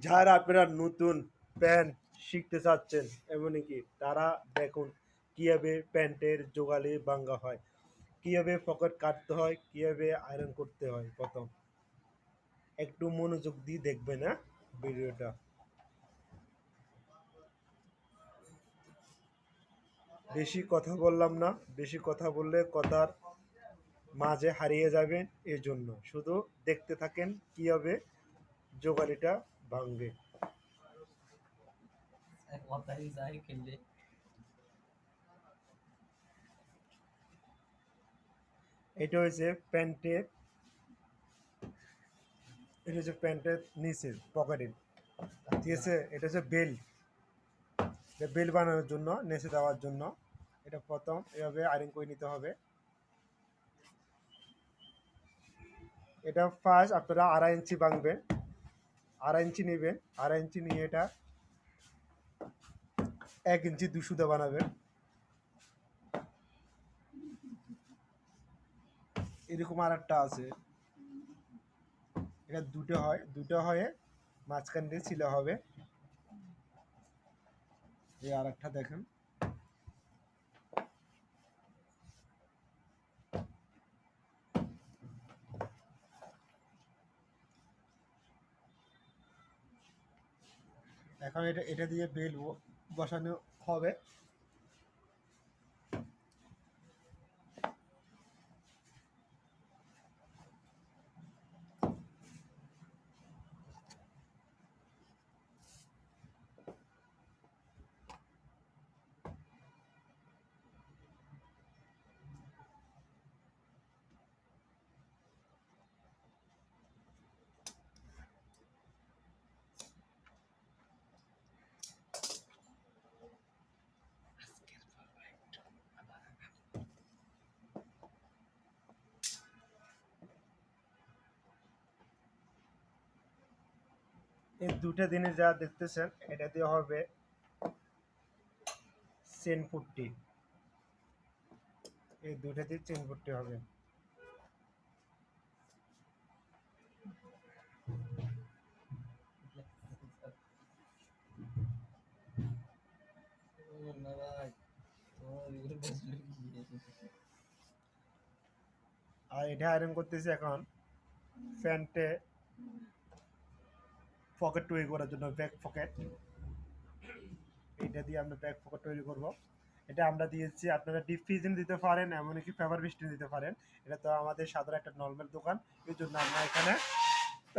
যারা আপনারা নতুন প্যান্ট শিখতে চাচ্ছেন এমনকি তারা দেখুন কিভাবে প্যান্টের জোগালি ভাঙা হয়, কিভাবে পকেট কাটতে হয়, কিভাবে আয়রন করতে হয়। প্রথম একটু মনোযোগ দিয়ে দেখবেন, হ্যাঁ, ভিডিওটা। বেশি কথা বললাম না, বেশি কথা বললে কথার মাঝে হারিয়ে যাবেন। এই জন্য শুধু দেখতে থাকেন কিভাবে জোগালিটা ভাঙবে। এটা হচ্ছে প্যান্টের, এটা হচ্ছে প্যান্টের নিচের পকেটের, ঠিক আছে। এটা হচ্ছে বেল্ট, বেল্ট বানানোর জন্য, নেচে দেওয়ার জন্য। এটা প্রথম এভাবে আয়রন করে নিতে হবে। এটা ফার্স্ট আপনারা 2.5 ইঞ্চি ভাঙবেন, 2.5 ইঞ্চি নেবেন। 2.5 ইঞ্চি নিয়ে এটা 1 ইঞ্চি 2 সুতা বানাবেন। এরকম আর একটা আছে, এটা দুটো হয়, দুটো হয়ে মাঝখান দিয়ে ছিলে হবে। এই আর একটা দেখেন, এখন এটা এটা দিয়ে বেল বসানো হবে। এই দুটো জিনিস যা দেখতেছেন এটা দিয়ে হবে চেন পুট্টি, এই দুটো দিয়ে চেন পুট্টি হবে। আর এটা আয়রন করতেছি এখন প্যান্টে পকেট তৈরি করার জন্য, ব্যাক পকেট। এটা দিয়ে আমরা ব্যাক পকেট তৈরি করব। এটা আমরা দিয়েছি, আপনারা ডিপ ফ্রিজিং দিতে পারেন, এমনকি ফেভার বৃষ্টি দিতে পারেন। এটা তো আমাদের সাধারণ একটা নর্মাল দোকান, এই জন্য আমরা এখানে